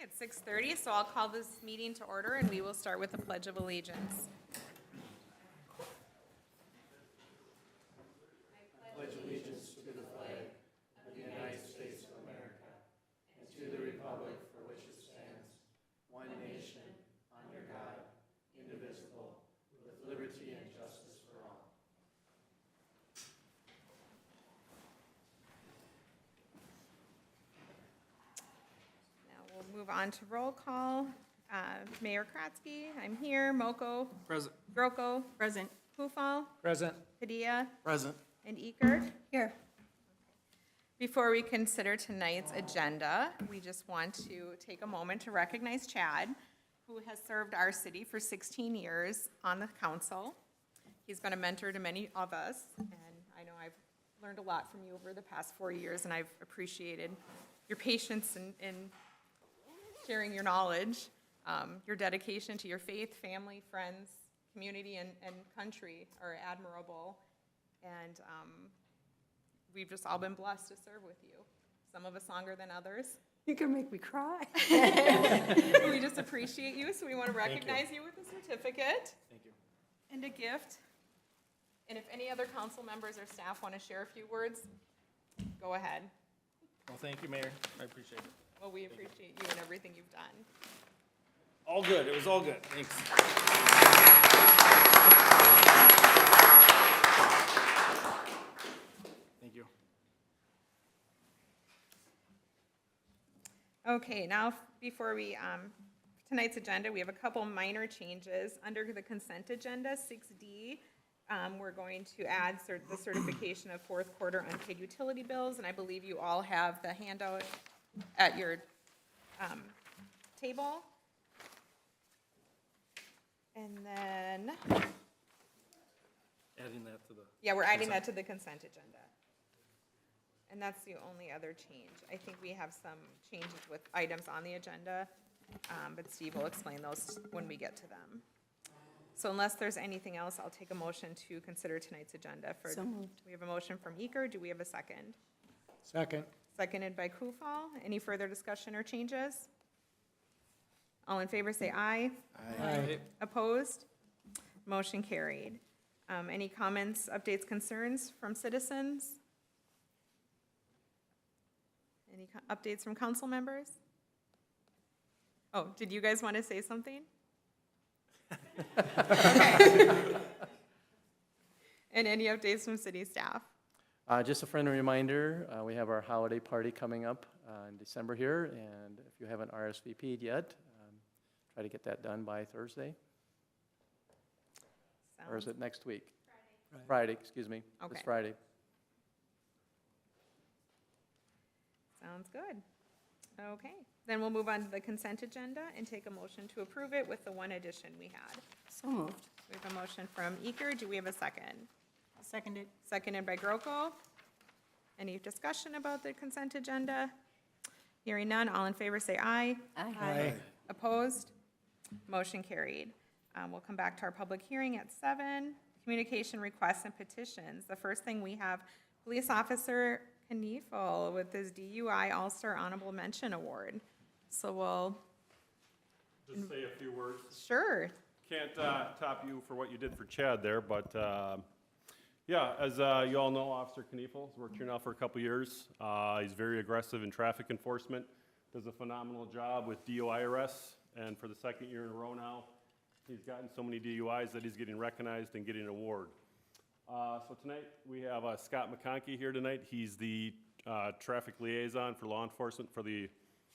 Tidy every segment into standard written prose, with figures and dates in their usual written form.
It's 6:30, so I'll call this meeting to order, and we will start with the Pledge of Allegiance. Now we'll move on to roll call. Mayor Kratzky, I'm here. Moko. Present. Groko. Present. Hufal. Present. Padilla. Present. And Eckert. Here. Before we consider tonight's agenda, we just want to take a moment to recognize Chad, who has served our city for 16 years on the council. He's been a mentor to many of us, and I know I've learned a lot from you over the past 4 years, and I've appreciated your patience in sharing your knowledge, your dedication to your faith, family, friends, community, and country are admirable. And we've just all been blessed to serve with you, some of us longer than others. You can make me cry. We just appreciate you, so we want to recognize you with a certificate. Thank you. And a gift. And if any other council members or staff want to share a few words, go ahead. Well, thank you, Mayor. I appreciate it. Well, we appreciate you and everything you've done. All good. It was all good. Thanks. Thank you. Okay, now before we, tonight's agenda, we have a couple minor changes. Under the consent agenda, 6D, we're going to add the certification of fourth quarter unpaid utility bills, and I believe you all have the handout at your table. And then, Adding that to the. yeah, we're adding that to the consent agenda. And that's the only other change. I think we have some changes with items on the agenda, but Steve will explain those when we get to them. So unless there's anything else, I'll take a motion to consider tonight's agenda. So moved. We have a motion from Eker. Do we have a second? Second. Seconded by Kufal. Any further discussion or changes? All in favor say aye. Aye. Opposed? Motion carried. Any comments, updates, concerns from citizens? Any updates from council members? Oh, did you guys want to say something? Okay. And any updates from city staff? Just a friendly reminder, we have our holiday party coming up in December here, and if you haven't RSVP'd yet, try to get that done by Thursday, or is it next week? Friday, excuse me, Okay. this Friday. Sounds good. Okay, then we'll move on to the consent agenda and take a motion to approve it with the one addition we had. So moved. We have a motion from Eker. Do we have a second? Seconded. Seconded by Groko. Any discussion about the consent agenda? Hearing none, all in favor say aye. Aye. Opposed? Motion carried. We'll come back to our public hearing at 7. Communication requests and petitions. The first thing we have, Police Officer Kniefel with his DUI All-Star Honorable Mention Award. So we'll, Just say a few words. sure. Can't top you for what you did for Chad there, but yeah, as you all know, Officer Kniefel has worked here now for a couple years. He's very aggressive in traffic enforcement, does a phenomenal job with DUI arrests, and for the second year in a row now, he's gotten so many DUIs that he's getting recognized and getting an award. So tonight, we have Scott McConkey here tonight. He's the traffic liaison for law enforcement for the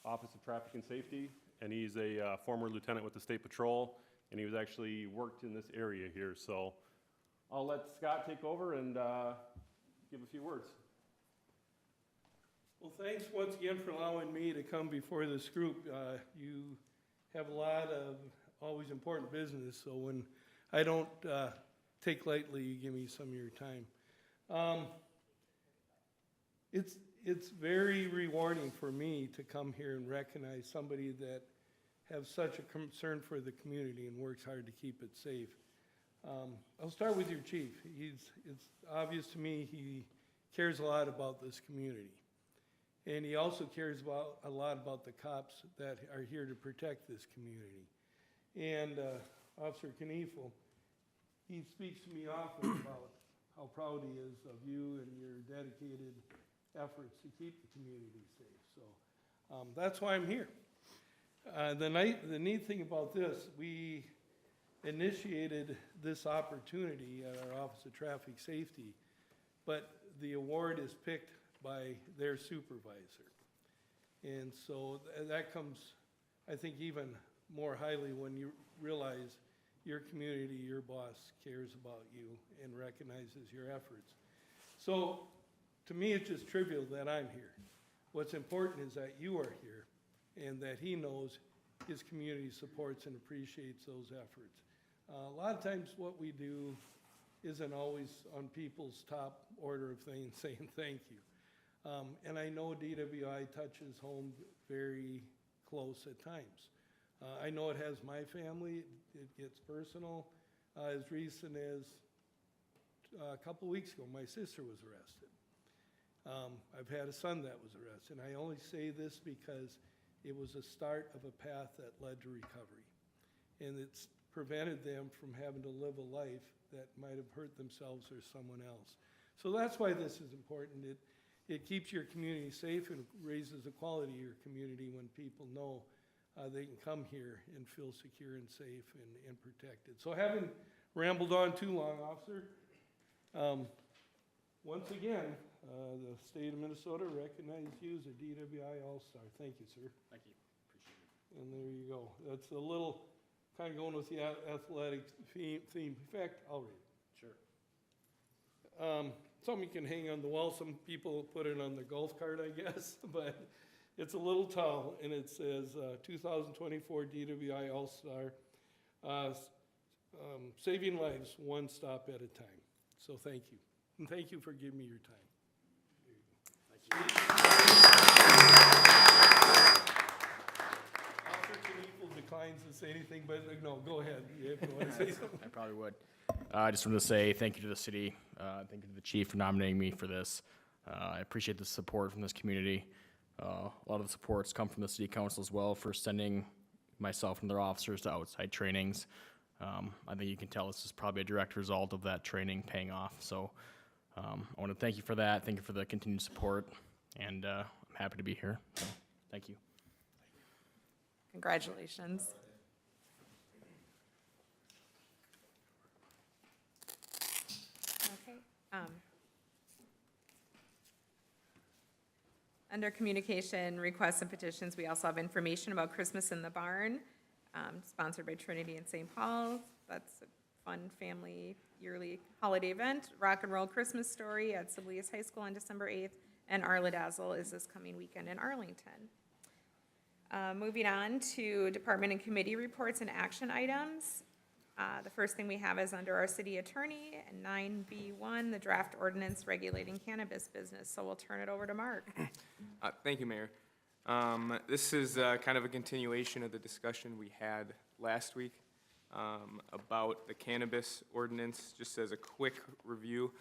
Office of Traffic and Safety, and he's a former lieutenant with the State Patrol, and he was actually worked in this area here. So I'll let Scott take over and give a few words. Well, thanks once again for allowing me to come before this group. You have a lot of always important business, so when I don't take lightly, you give me some of your time. It's very rewarding for me to come here and recognize somebody that has such a concern for the community and works hard to keep it safe. I'll start with your chief. It's obvious to me he cares a lot about this community. And he also cares a lot about the cops that are here to protect this community. And Officer Kniefel, he speaks to me often about how proud he is of you and your dedicated efforts to keep the community safe. So that's why I'm here. The neat thing about this, we initiated this opportunity at our Office of Traffic Safety, but the award is picked by their supervisor. And so that comes, I think, even more highly when you realize your community, your boss cares about you and recognizes your efforts. So to me, it's just trivial that I'm here. What's important is that you are here and that he knows his community supports and appreciates those efforts. A lot of times what we do isn't always on people's top order of things saying thank you. And I know DWI touches home very close at times. I know it has my family, it gets personal. As recent as a couple weeks ago, my sister was arrested. I've had a son that was arrested, and I only say this because it was a start of a path that led to recovery. And it's prevented them from having to live a life that might have hurt themselves or someone else. So that's why this is important. It keeps your community safe and raises the quality of your community when people know they can come here and feel secure and safe and protected. So having rambled on too long, Officer, once again, the state of Minnesota recognized you as a DWI All-Star. Thank you, sir. Thank you, appreciate it. And there you go. That's a little kind of going with the athletic theme. In fact, I'll read it. Sure. Something you can hang on the wall. Some people put it on the golf cart, I guess, but it's a little tall, and it says 2024 DWI All-Star, saving lives one stop at a time. So thank you. And thank you for giving me your time. Officer Kniefel declines to say anything, but no, go ahead. If you want to say something. I probably would. I just wanted to say thank you to the city, thank you to the chief for nominating me for this. I appreciate the support from this community. A lot of the supports come from the city council as well for sending myself and their officers to outside trainings. I think you can tell this is probably a direct result of that training paying off. So I want to thank you for that. Thank you for the continued support, and I'm happy to be here. So, thank you. Congratulations. Okay. Under communication, requests and petitions, we also have information about Christmas in the Barn, sponsored by Trinity and St. Paul. That's a fun family yearly holiday event. Rock and Roll Christmas Story at Sibley's High School on December 8th, and Arla Dazzle is this coming weekend in Arlington. Moving on to department and committee reports and action items. The first thing we have is under our city attorney, and 9B1, the draft ordinance regulating cannabis business. So we'll turn it over to Mark. Thank you, Mayor. This is kind of a continuation of the discussion we had last week about the cannabis ordinance. Just as a quick review,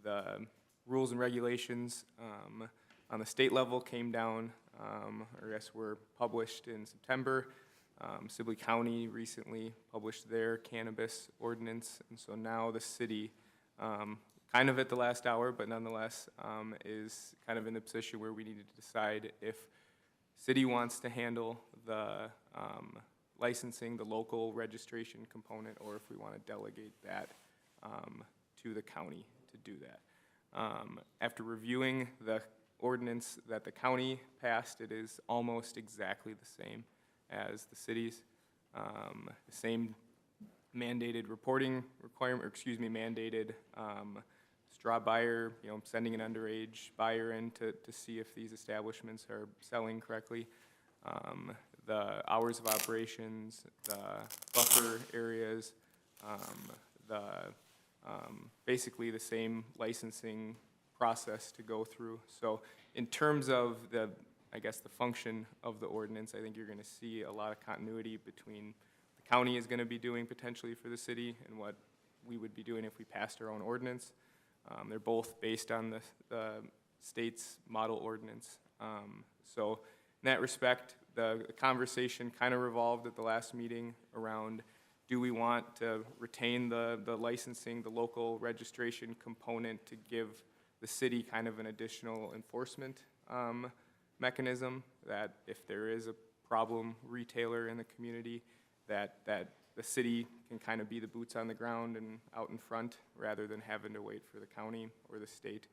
the rules and regulations on the state level came down, or I guess were published in September. Sibley County recently published their cannabis ordinance, and so now the city, kind of at the last hour, but nonetheless, is kind of in the position where we need to decide if city wants to handle the licensing, the local registration component, or if we want to delegate that to the county to do that. After reviewing the ordinance that the county passed, it is almost exactly the same as the cities. The same mandated reporting requirement, or excuse me, mandated straw buyer, sending an underage buyer in to see if these establishments are selling correctly. The hours of operations, the buffer areas, basically the same licensing process to go through. So in terms of the function of the ordinance, I think you're going to see a lot of continuity between the county is going to be doing potentially for the city and what we would be doing if we passed our own ordinance. They're both based on the state's model ordinance. So in that respect, the conversation kind of revolved at the last meeting around, do we want to retain the licensing, the local registration component to give the city kind of an additional enforcement mechanism, that if there is a problem retailer in the community, that the city can kind of be the boots on the ground and out in front, rather than having to wait for the county or the state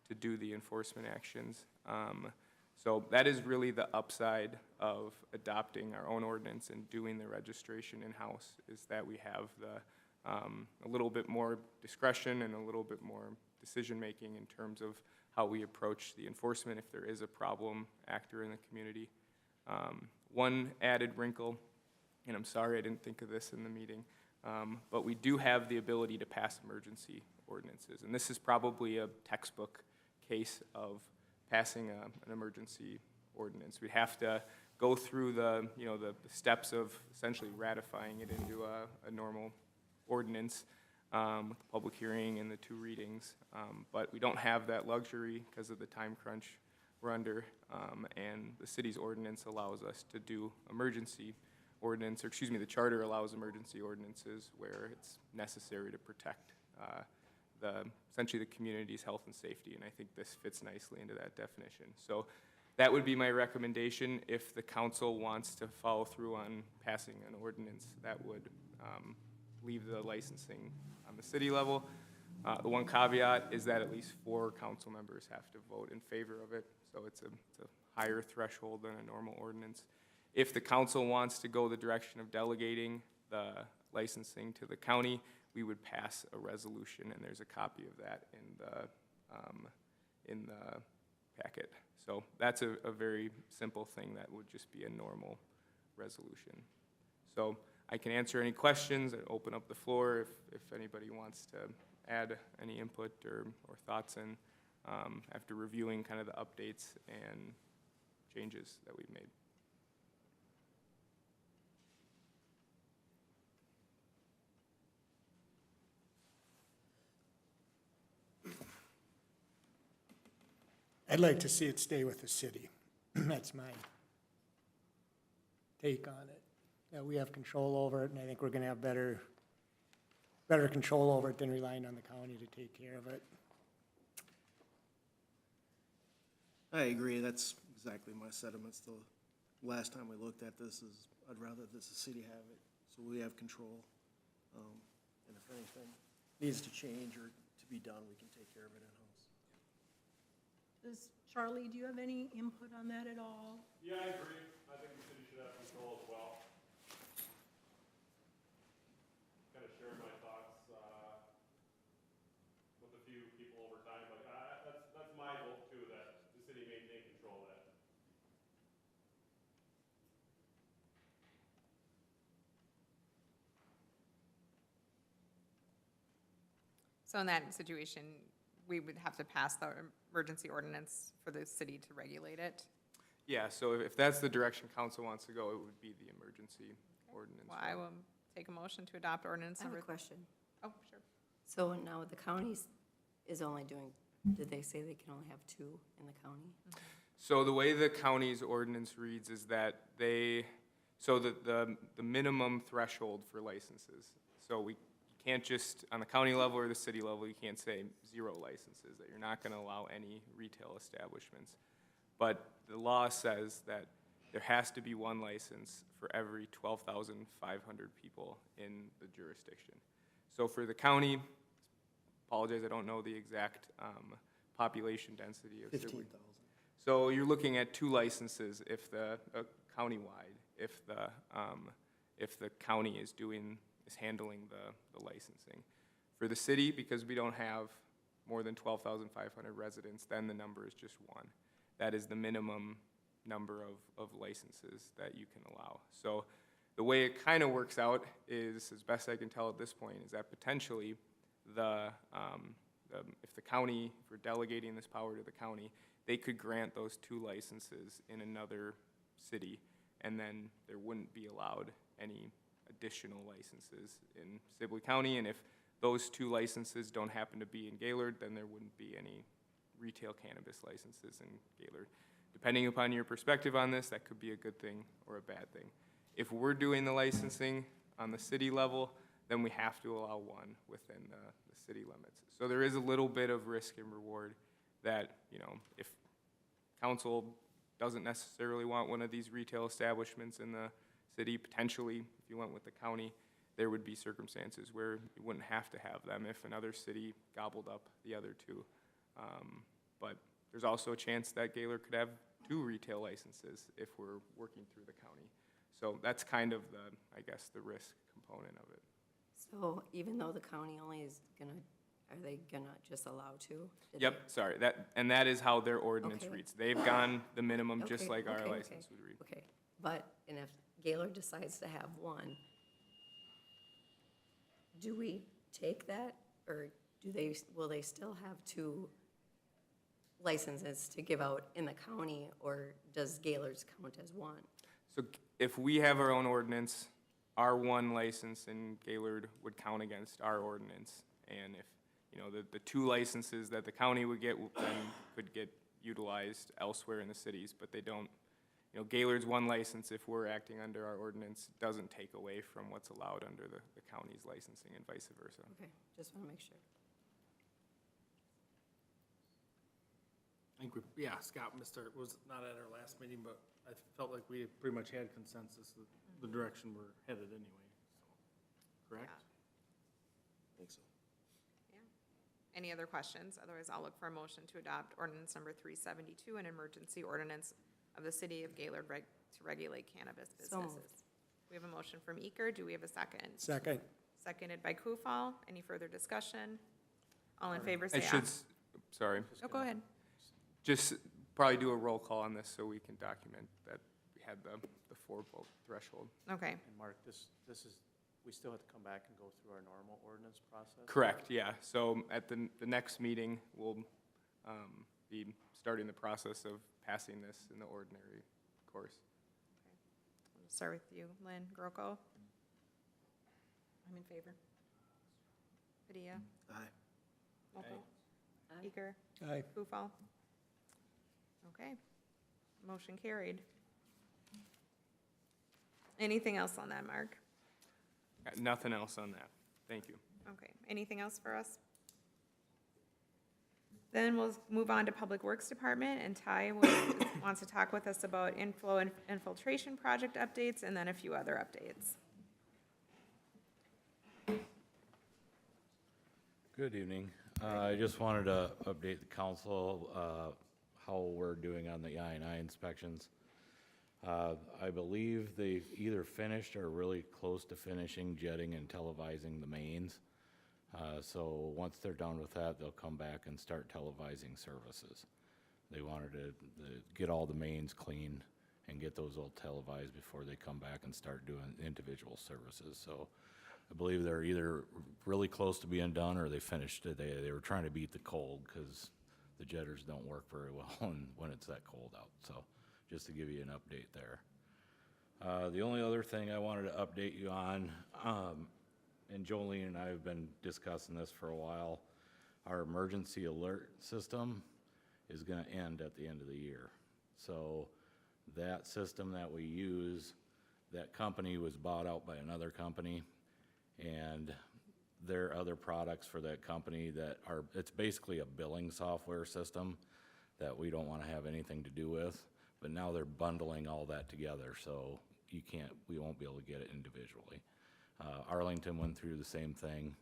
to do the enforcement actions. So that is really the upside of adopting our own ordinance and doing the registration in-house, is that we have a little bit more discretion and a little bit more decision-making in terms of how we approach the enforcement if there is a problem actor in the community. One added wrinkle, and I'm sorry I didn't think of this in the meeting, but we do have the ability to pass emergency ordinances. And this is probably a textbook case of passing an emergency ordinance. We'd have to go through the steps of essentially ratifying it into a normal ordinance with the public hearing and the 2 readings. But we don't have that luxury because of the time crunch we're under, and the city's ordinance allows us to do emergency ordinance, or excuse me, the charter allows emergency ordinances where it's necessary to protect essentially the community's health and safety, and I think this fits nicely into that definition. So that would be my recommendation. If the council wants to follow through on passing an ordinance, that would leave the licensing on the city level. The one caveat is that at least 4 council members have to vote in favor of it, so it's a higher threshold than a normal ordinance. If the council wants to go the direction of delegating the licensing to the county, we would pass a resolution, and there's a copy of that in the packet. So that's a very simple thing that would just be a normal resolution. So I can answer any questions and open up the floor if anybody wants to add any input or thoughts in after reviewing kind of the updates and changes that we've made. I'd like to see it stay with the city. That's my take on it. That we have control over it, and I think we're gonna have better control over it than relying on the county to take care of it. I agree, that's exactly my sentiments. The last time we looked at this is, I'd rather the city have it, so we have control. And if anything needs to change or to be done, we can take care of it in-house. Charlie, do you have any input on that at all? Yeah, I agree. I think the city should have control as well. Kind of share my thoughts with a few people over time, but that's my hope too, that the city maintain control of that. So in that situation, we would have to pass the emergency ordinance for the city to regulate it? Yeah, so if that's the direction council wants to go, it would be the emergency ordinance. Well, I will take a motion to adopt ordinance I have number. a question. Oh, sure. So now the counties is only doing, did they say they can only have 2 in the county? So the way the county's ordinance reads is that the minimum threshold for licenses, so we can't just, on the county level or the city level, you can't say 0 licenses, that you're not gonna allow any retail establishments. But the law says that there has to be 1 license for every 12,500 people in the jurisdiction. So for the county, apologize, I don't know the exact population density of Sibley. 15,000. So you're looking at 2 licenses if countywide, if the county is handling the licensing. For the city, because we don't have more than 12,500 residents, then the number is just 1. That is the minimum number of licenses that you can allow. So the way it kind of works out is, as best I can tell at this point, is that potentially if the county, if we're delegating this power to the county, they could grant those 2 licenses in another city, and then there wouldn't be allowed any additional licenses in Sibley County, and if those 2 licenses don't happen to be in Gaylord, then there wouldn't be any retail cannabis licenses in Gaylord. Depending upon your perspective on this, that could be a good thing or a bad thing. If we're doing the licensing on the city level, then we have to allow one within the city limits. So there is a little bit of risk and reward that, you know, if council doesn't necessarily want one of these retail establishments in the city, potentially, if you went with the county, there would be circumstances where you wouldn't have to have them if another city gobbled up the other two. But there's also a chance that Gaylord could have 2 retail licenses if we're working through the county. So that's kind of the, I guess, the risk component of it. So even though the county only is gonna, are they gonna just allow 2? Did Yep, sorry, that is how their ordinance Okay. reads. They've gone the minimum, they- just okay, like our okay, license okay, would read. Okay, but, and if Gaylord decides to have 1, do we take that, or will they still have 2 licenses to give out in the county, or does Gaylord's count as 1? So if we have our own ordinance, our 1 license in Gaylord would count against our ordinance. And if, you know, the 2 licenses that the county would get then could get utilized elsewhere in the cities, but they don't. You know, Gaylord's 1 license, if we're acting under our ordinance, doesn't take away from what's allowed under the county's licensing and vice versa. Okay, just wanna make sure. I think Scott was not at our last meeting, but I felt like we pretty much had consensus of the direction we're headed anyway, so, correct? I think so. Any other questions? Otherwise, I'll look for a motion to adopt ordinance number 372, an emergency ordinance of the city of Gaylord to regulate cannabis So moved. businesses. We have a motion from Eker. Do we have a second? Second. Seconded by Kufal. Any further discussion? All in favor, say I aye. should, sorry, Oh, go ahead. just probably do a roll call on this so we can document that we had the 4-vote threshold. Okay, And Mark, this is, we still have to come back and go through our normal ordinance process? Correct, yeah. So at the next meeting, we'll be starting the process of passing this in the ordinary course. we'll start with you, Lynn Grocco. I'm in favor. Padilla? Aye. Mokel? Aye. Eker? Aye. Kufal? Okay, motion carried. Anything else on that, Mark? Got nothing else on that. Thank you. Okay, anything else for us? Then we'll move on to Public Works Department, and Ty wants to talk with us about inflow and infiltration project updates, and then a few other updates. Good evening. I just wanted to update the council, how we're doing on the I&I inspections. I believe they've either finished or really close to finishing jetting and televising the mains. So once they're done with that, they'll come back and start televising services. They wanted to get all the mains clean and get those all televised before they come back and start doing individual services. So I believe they're either really close to being done or they finished it. They were trying to beat the cold because the jetters don't work very well when it's that cold out. So just to give you an update there. The only other thing I wanted to update you on, and Jolene and I have been discussing this for a while, our emergency alert system is gonna end at the end of the year. So that system that we use, that company was bought out by another company, and there are other products for that company that are, it's basically a billing software system that we don't wanna have anything to do with, but now they're bundling all that together, so we won't be able to get it individually. Arlington went through the same thing.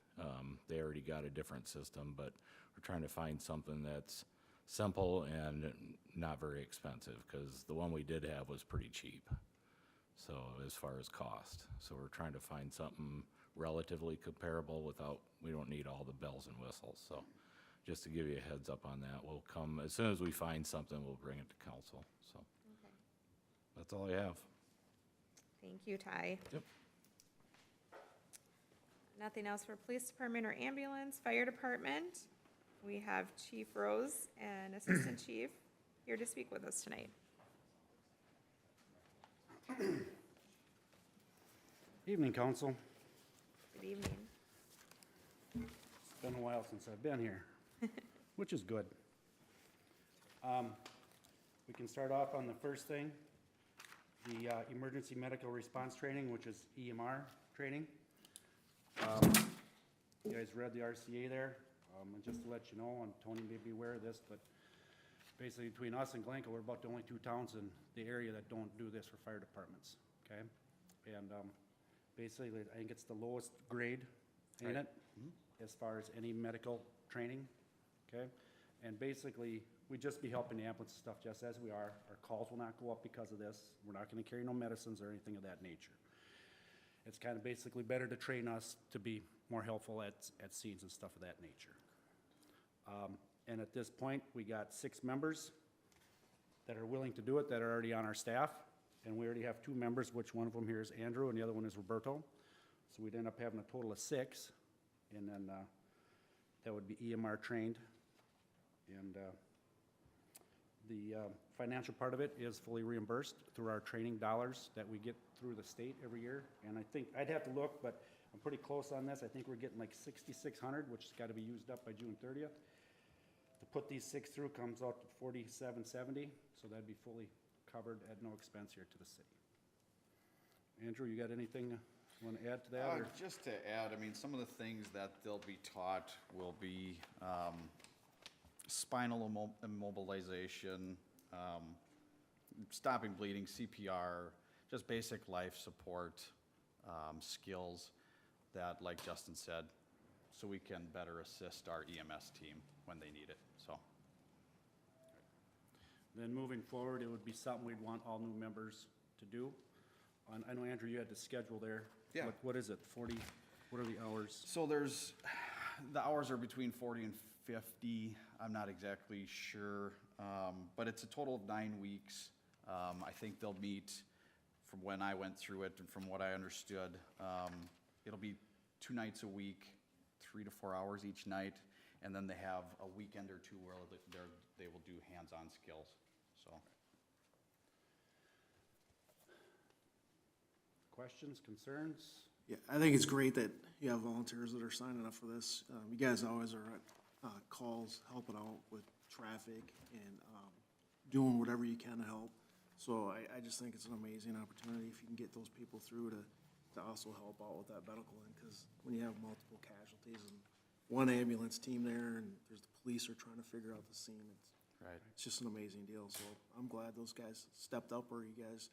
They already got a different system, but we're trying to find something that's simple and not very expensive, because the one we did have was pretty cheap, so as far as cost. So we're trying to find something relatively comparable without, we don't need all the bells and whistles. So just to give you a heads up on that, we'll come, as soon as we find something, we'll bring it to council. So that's all I have. Thank you, Ty. Yep. Nothing else for police department or ambulance, fire department. We have Chief Rose and Assistant Chief here to speak with us tonight. Evening, council. Good evening. It's been a while since I've been here, which is good. We can start off on the first thing, the emergency medical response training, which is EMR training. You guys read the RCA there, and just to let you know, and Tony may be aware of this, but basically between us and Glencoe, we're about the only two towns in the area that don't do this for fire departments, okay? And basically, I think it's the lowest grade, ain't it? As far as any medical training, okay? And basically, we'd just be helping the ambulance and stuff just as we are. Our calls will not go up because of this. We're not gonna carry no medicines or anything of that nature. It's kind of basically better to train us to be more helpful at scenes and stuff of that nature. And at this point, we got 6 members that are willing to do it, that are already on our staff. And we already have 2 members, which one of them here is Andrew and the other one is Roberto. So we'd end up having a total of 6. And then that would be EMR trained. And the financial part of it is fully reimbursed through our training dollars that we get through the state every year. And I think, I'd have to look, but I'm pretty close on this. I think we're getting like $6,600, which has got to be used up by June 30th. To put these 6 through comes out to $4,770, so that'd be fully covered at no expense here to the city. Andrew, you got anything you want to add to that? Or? Just to add, I mean, some of the things that they'll be taught will be spinal immobilization, stopping bleeding, CPR, just basic life support skills that, like Justin said, so we can better assist our EMS team when they need it, so. Then moving forward, it would be something we'd want all new members to do. I know, Andrew, you had the schedule there. Yeah. What is it, 40, what are the hours? So the hours are between 40 and 50, I'm not exactly sure, but it's a total of 9 weeks. I think they'll meet, from when I went through it and from what I understood, it'll be 2 nights a week, 3 to 4 hours each night, and then they have a weekend or 2 where they will do hands-on skills, so. Questions, concerns? Yeah, I think it's great that you have volunteers that are signing up for this. You guys always are at calls, helping out with traffic and doing whatever you can to help. So I just think it's an amazing opportunity if you can get those people through to also help out with that medical end, because when you have multiple casualties and one ambulance team there and there's the police are trying to figure out the scene, it's just an amazing deal. So I'm glad those guys stepped up, or you guys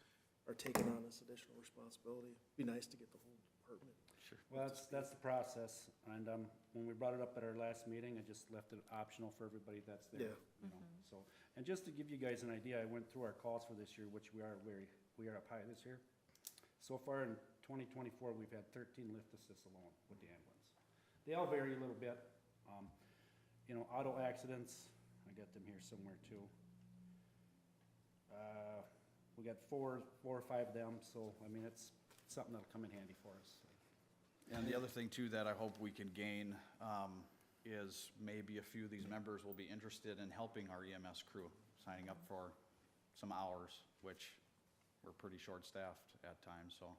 are taking on this additional responsibility. Be nice to get the whole department. Sure. Well, that's the process, and when we brought it up at our last meeting, I just left it optional for everybody that's there. Yeah. You know, so, and just to give you guys an idea, I went through our calls for this year, which we are up high this year. So far in 2024, we've had 13 lift assists alone with the ambulance. They all vary a little bit. You know, auto accidents, I got them here somewhere too. We got four or five of them, so I mean, it's something that'll come in handy for us. And the other thing too that I hope we can gain is maybe a few of these members will be interested in helping our EMS crew, signing up for some hours, which we're pretty short-staffed at times, so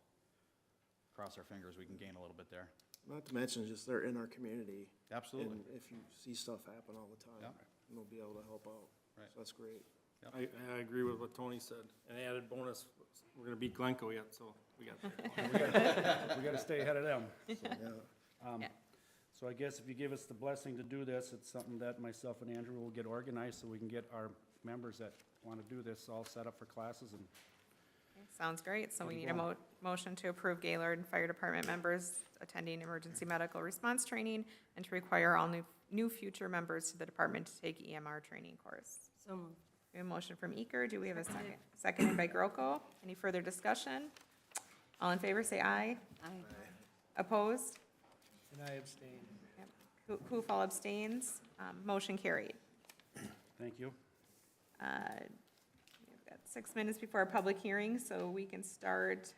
cross our fingers we can gain a little bit there. Not to mention, just they're in our community. Absolutely. And if you see stuff happen all the time, Yeah. they'll be able to help out. Right. So that's great. I agree with what Tony said. An added bonus, we're gonna beat Glencoe yet, so we got. We gotta stay ahead of them. Yeah. Yeah. So I guess if you give us the blessing to do this, it's something that myself and Andrew will get organized so we can get our members that want to do this all set up for classes and Sounds great. So we Good need a going. motion to approve Gaylord Fire Department members attending emergency medical response training and to require all new future members to the department to take EMR training course. So moved. We have a motion from Eker. Do we have a second? Seconded by Groko. Any further discussion? All in favor, say aye. Aye. Opposed? And I abstain. Yep. Kufal abstains. Motion carried. thank you. We've got 6 minutes before our public hearing, so we can start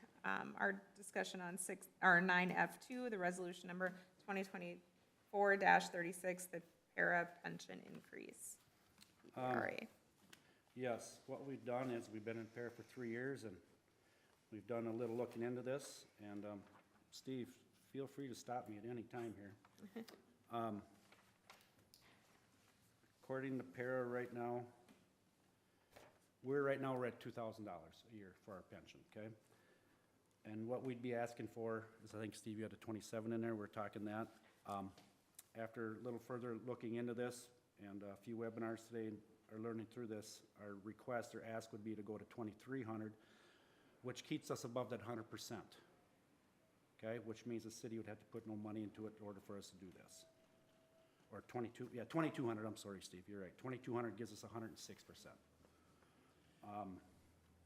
our discussion on 9F2, the resolution number 2024-36, the para pension increase. PPRA. Yes, what we've done is we've been in pair for 3 years and we've done a little looking into this. And Steve, feel free to stop me at any time here. According to para right now, Right now, we're at $2,000 a year for our pension, okay? And what we'd be asking for is, I think, Steve, you had a 27 in there, we're talking that. After a little further looking into this, and a few webinars today, are learning through this, our request or ask would be to go to 2,300, which keeps us above that 100%. Okay, which means the city would have to put no money into it in order for us to do this. Or 2,200, I'm sorry, Steve, you're right. 2,200 gives us 106%.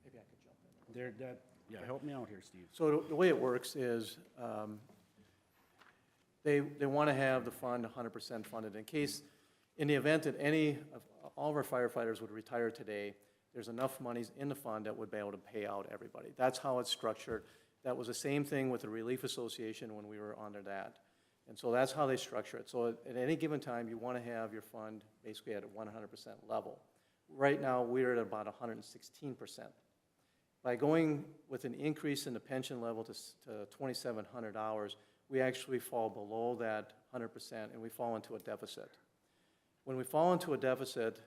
Maybe I could jump in. Yeah, help me out here, Steve. So the way it works is, they want to have the fund 100% funded. In the event that any of, all of our firefighters would retire today, there's enough monies in the fund that would be able to pay out everybody. That's how it's structured. That was the same thing with the Relief Association when we were under that. And so that's how they structure it. So at any given time, you want to have your fund basically at a 100% level. Right now, we're at about 116%. By going with an increase in the pension level to $2,700, we actually fall below that 100% and we fall into a deficit. When we fall into a deficit,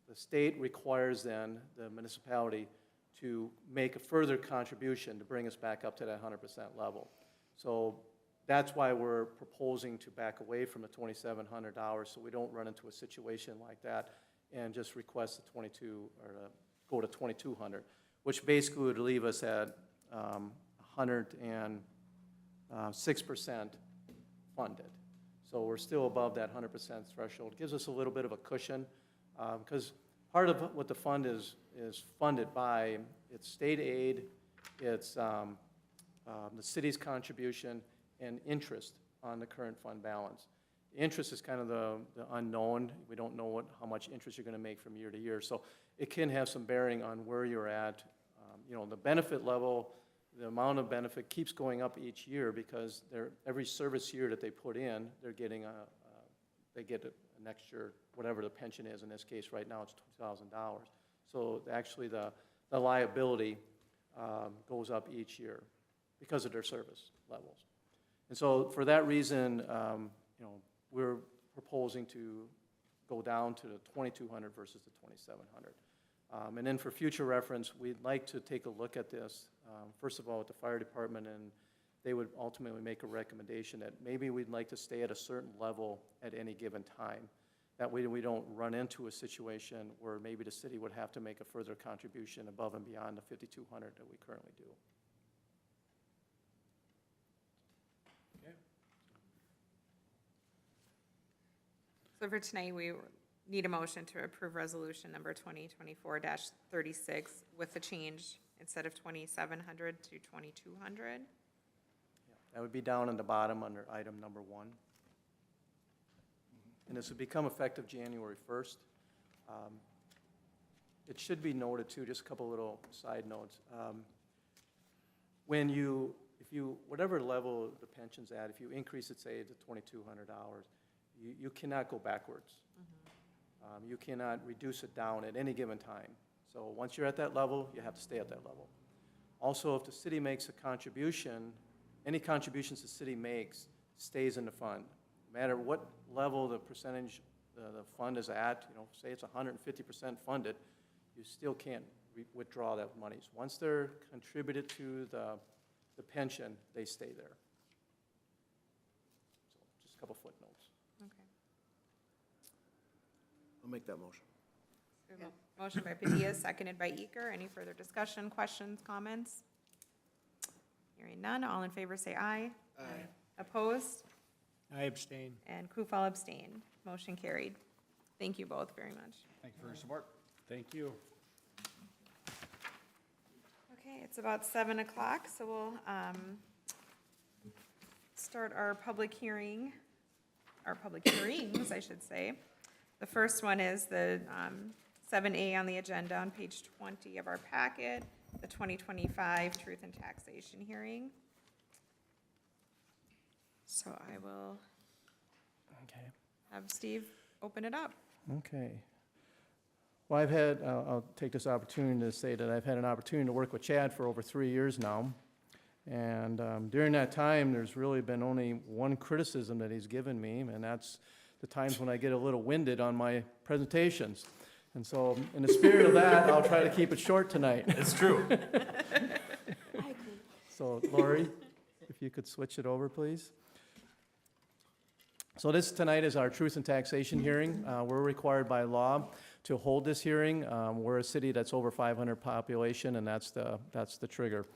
the state requires then the municipality to make a further contribution to bring us back up to that 100% level. So that's why we're proposing to back away from the $2,700 so we don't run into a situation like that and just request the 22 or go to 2,200, which basically would leave us at 106% funded. So we're still above that 100% threshold. Gives us a little bit of a cushion because part of what the fund is funded by, it's state aid, it's the city's contribution, and interest on the current fund balance. The interest is kind of the unknown. We don't know how much interest you're going to make from year to year. So it can have some bearing on where you're at. The benefit level, the amount of benefit keeps going up each year because every service year that they put in, they're getting they get an extra, whatever the pension is. In this case, right now, it's $2,000. So actually, the liability goes up each year because of their service levels. And so for that reason, we're proposing to go down to the 2,200 versus the 2,700. And then for future reference, we'd like to take a look at this, first of all, with the fire department, and they would ultimately make a recommendation that maybe we'd like to stay at a certain level at any given time. That way we don't run into a situation where maybe the city would have to make a further contribution above and beyond the 5,200 that we currently do. So for tonight, we need a motion to approve resolution number 2024-36 with the change, instead of 2,700 to 2,200. That would be down on the bottom under item number 1. And this would become effective January 1st. It should be noted too, just a couple little side notes. Whatever level the pension's at, if you increase it, say, to $2,200, you cannot go backwards. You cannot reduce it down at any given time. So once you're at that level, you have to stay at that level. Also, if the city makes a contribution, any contributions the city makes stays in the fund. No matter what level the percentage the fund is at, say it's 150% funded, you still can't withdraw that monies. Once they're contributed to the pension, they stay there. So just a couple footnotes. Okay. I'll make that motion. So we have a motion by Padilla, seconded by Eker. Any further discussion, questions, comments? Hearing none, all in favor say aye. Aye. Opposed? I abstain. And Kufal abstained. Motion carried. Thank you both very much. Thank you for your support. Thank you. Okay, it's about 7 o'clock, so we'll start our public hearings, I should say. The first one is the 7A on the agenda on page 20 of our packet, the 2025 Truth and Taxation hearing. So I will have Steve open it up. Okay. Well, I'll take this opportunity to say that I've had an opportunity to work with Chad for over 3 years now. And during that time, there's really been only one criticism that he's given me, and that's the times when I get a little winded on my presentations. And so, in the spirit of that, I'll try to keep it short tonight. It's true. So Lori, if you could switch it over, please. So this tonight is our truth and taxation hearing. We're required by law to hold this hearing. We're a city that's over 500 population, and that's the trigger.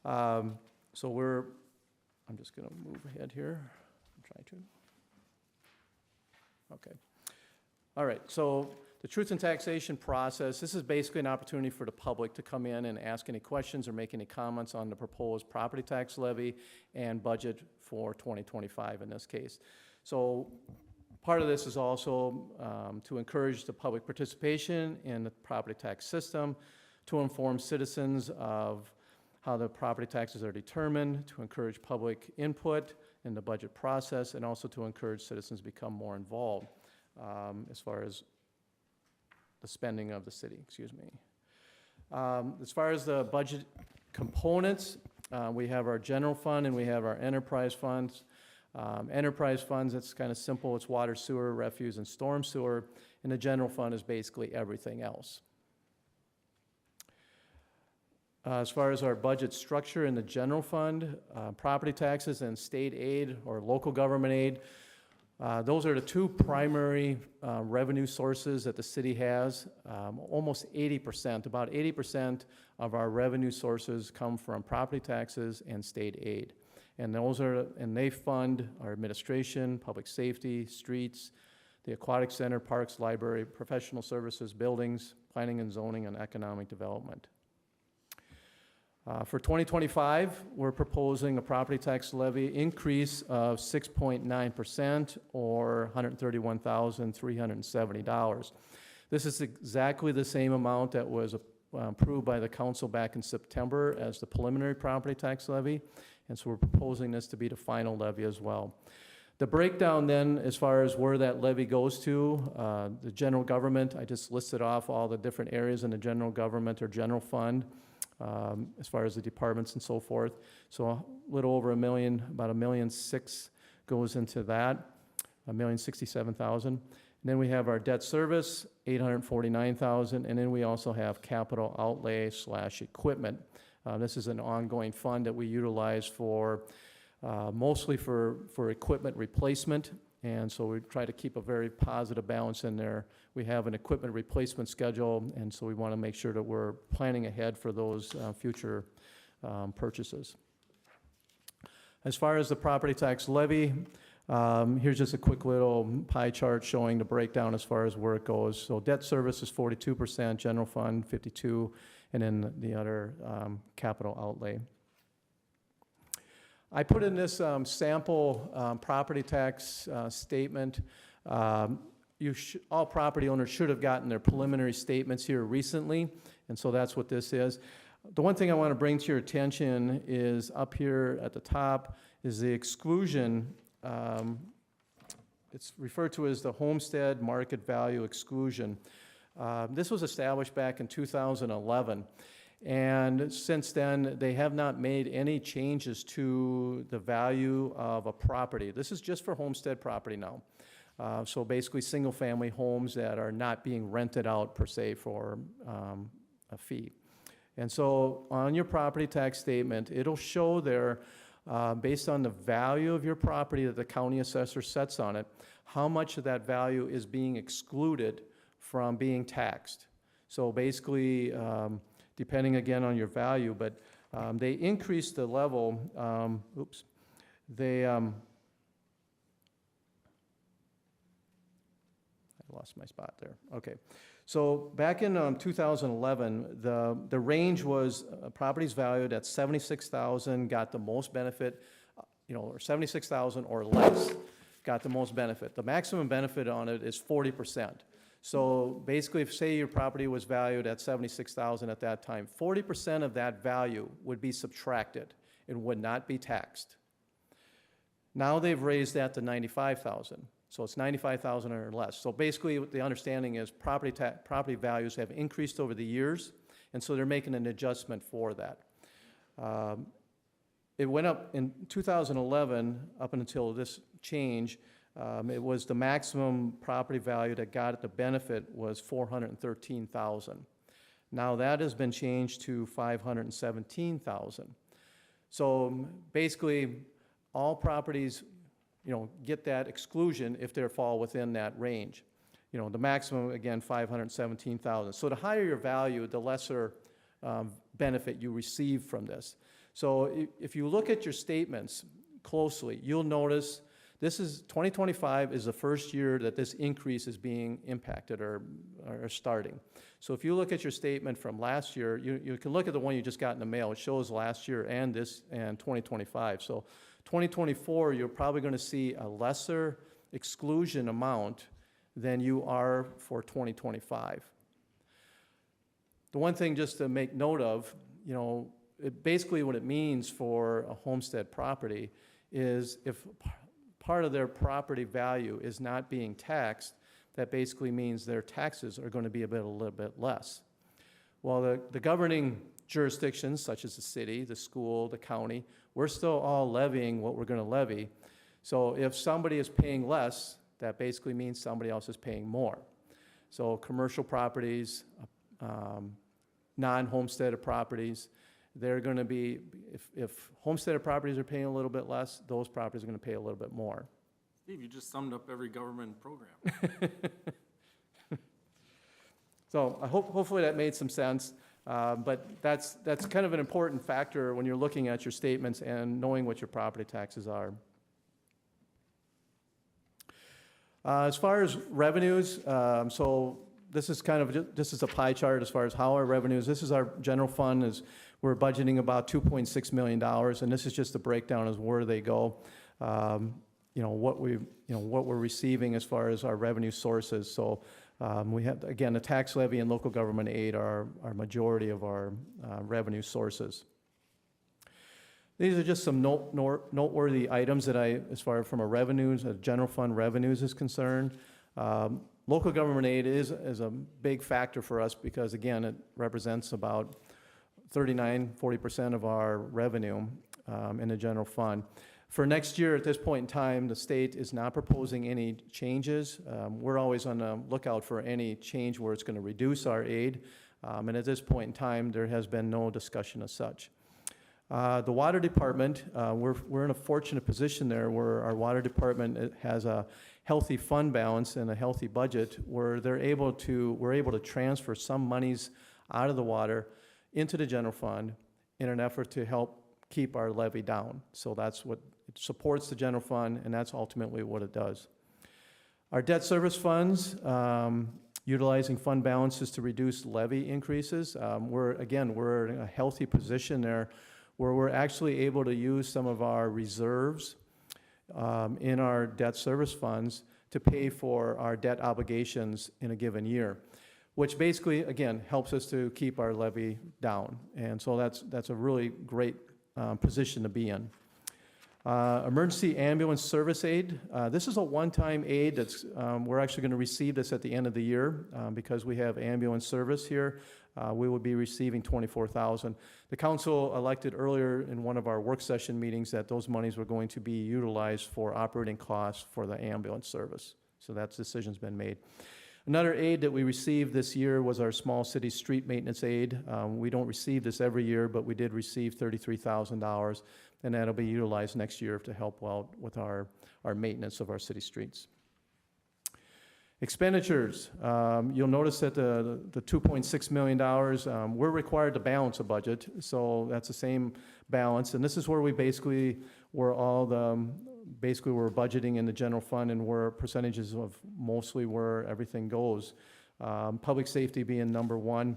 So I'm just going to move ahead here. Try to. Okay. All right, so the truth and taxation process, this is basically an opportunity for the public to come in and ask any questions or make any comments on the proposed property tax levy and budget for 2025 in this case. So part of this is also to encourage the public participation in the property tax system, to inform citizens of how the property taxes are determined, to encourage public input in the budget process, and also to encourage citizens to become more involved as far as the spending of the city, excuse me. As far as the budget components, we have our general fund and we have our enterprise funds. Enterprise funds, it's kind of simple. It's water, sewer, refuse, and storm sewer. And the general fund is basically everything else. As far as our budget structure in the general fund, property taxes and state aid or local government aid, those are the two primary revenue sources that the city has. Almost 80%, about 80% of our revenue sources come from property taxes and state aid. And they fund our administration, public safety, streets, the aquatic center, parks, library, professional services, buildings, planning and zoning, and economic development. For 2025, we're proposing a property tax levy increase of 6.9% or $131,370. This is exactly the same amount that was approved by the council back in September as the preliminary property tax levy. And so we're proposing this to be the final levy as well. The breakdown then, as far as where that levy goes to, the general government, I just listed off all the different areas in the general government or general fund. As far as the departments and so forth. So a little over $1 million, about $1.6 million goes into that, $1,067,000. And then we have our debt service, $849,000, and then we also have capital outlay / equipment. This is an ongoing fund that we utilize for mostly for equipment replacement. And so we try to keep a very positive balance in there. We have an equipment replacement schedule, and so we want to make sure that we're planning ahead for those future purchases. As far as the property tax levy, here's just a quick little pie chart showing the breakdown as far as where it goes. So debt service is 42%, general fund 52%, and then the other capital outlay. I put in this sample property tax statement. All property owners should have gotten their preliminary statements here recently, and so that's what this is. The one thing I want to bring to your attention is up here at the top is the exclusion. It's referred to as the homestead market value exclusion. This was established back in 2011. And since then, they have not made any changes to the value of a property. This is just for homestead property now. So basically, single-family homes that are not being rented out per se for a fee. And so on your property tax statement, it'll show there, based on the value of your property that the county assessor sets on it, how much of that value is being excluded from being taxed. So basically, depending again on your value, but they increased the level, I lost my spot there, okay. So back in 2011, the range was properties valued at $76,000 got the most benefit, or $76,000 or less got the most benefit. The maximum benefit on it is 40%. So basically, if say your property was valued at $76,000 at that time, 40% of that value would be subtracted and would not be taxed. Now they've raised that to $95,000. So it's $95,000 or less. So basically, the understanding is property values have increased over the years, and so they're making an adjustment for that. It went up in 2011, up until this change, It was the maximum property value that got the benefit was $413,000. Now that has been changed to $517,000. So basically, all properties, get that exclusion if they fall within that range. The maximum, again, $517,000. So the higher your value, the lesser benefit you receive from this. So if you look at your statements closely, you'll notice 2025 is the first year that this increase is being impacted or starting. So if you look at your statement from last year, you can look at the one you just got in the mail. It shows last year and 2025. So 2024, you're probably going to see a lesser exclusion amount than you are for 2025. The one thing just to make note of, basically what it means for a homestead property is if part of their property value is not being taxed, that basically means their taxes are going to be a little bit less. Well, the governing jurisdictions, such as the city, the school, the county, we're still all levying what we're going to levy. So if somebody is paying less, that basically means somebody else is paying more. So commercial properties, non-homesteaded properties, they're going to be, if homesteaded properties are paying a little bit less, those properties are going to pay a little bit more. Steve, you just summed up every government program. So hopefully that made some sense, but that's kind of an important factor when you're looking at your statements and knowing what your property taxes are. As far as revenues, so this is this is a pie chart as far as how our revenues, this is our general fund, we're budgeting about $2.6 million, and this is just a breakdown as where they go. What we're receiving as far as our revenue sources. So we have, again, the tax levy and local government aid are majority of our revenue sources. These are just some noteworthy items that as far from a revenues, a general fund revenues is concerned. Local government aid is a big factor for us because, again, it represents about 40% of our revenue in the general fund. For next year, at this point in time, the state is not proposing any changes. We're always on the lookout for any change where it's going to reduce our aid. And at this point in time, there has been no discussion as such. The water department, we're in a fortunate position there where our water department has a healthy fund balance and a healthy budget where we're able to transfer some monies out of the water into the general fund in an effort to help keep our levy down. So that's what it supports the general fund, and that's ultimately what it does. Our debt service funds, utilizing fund balances to reduce levy increases. We're in a healthy position there where we're actually able to use some of our reserves in our debt service funds to pay for our debt obligations in a given year, which basically, again, helps us to keep our levy down. And so that's a really great position to be in. Emergency ambulance service aid. This is a one-time aid that's, we're actually going to receive this at the end of the year because we have ambulance service here. We will be receiving $24,000. The council elected earlier in one of our work session meetings that those monies were going to be utilized for operating costs for the ambulance service. So that decision's been made. Another aid that we received this year was our small city street maintenance aid. We don't receive this every year, but we did receive $33,000, and that'll be utilized next year to help out with our maintenance of our city streets. Expenditures, you'll notice that the $2.6 million, we're required to balance a budget, so that's the same balance, and this is where we basically, we're budgeting in the general fund and where percentages of mostly where everything goes. Public safety being number one,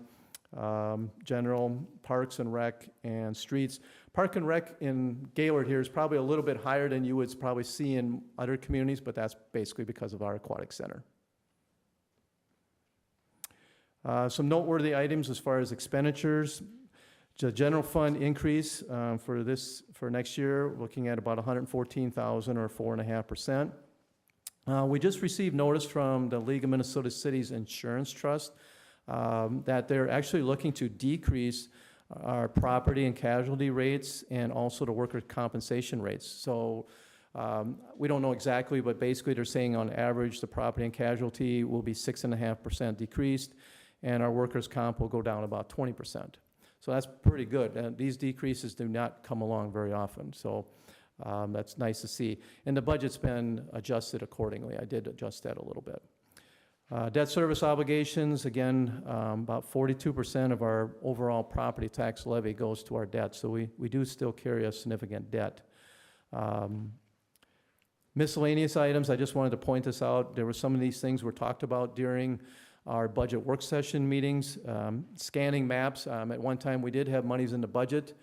general, parks and rec, and streets. Park and rec in Gaylord here is probably a little bit higher than you would probably see in other communities, but that's basically because of our aquatic center. Some noteworthy items as far as expenditures. The general fund increase for next year, looking at about $114,000 or 4.5%. We just received notice from the League of Minnesota Cities Insurance Trust that they're actually looking to decrease our property and casualty rates and also the workers' compensation rates. So We don't know exactly, but basically they're saying on average, the property and casualty will be 6.5% decreased, and our workers' comp will go down about 20%. So that's pretty good. And these decreases do not come along very often, so that's nice to see. And the budget's been adjusted accordingly. I did adjust that a little bit. Debt service obligations, again, about 42% of our overall property tax levy goes to our debt, so we do still carry a significant debt. Miscellaneous items, I just wanted to point this out. There were some of these things were talked about during our budget work session meetings. Scanning maps, at one time we did have monies in the budget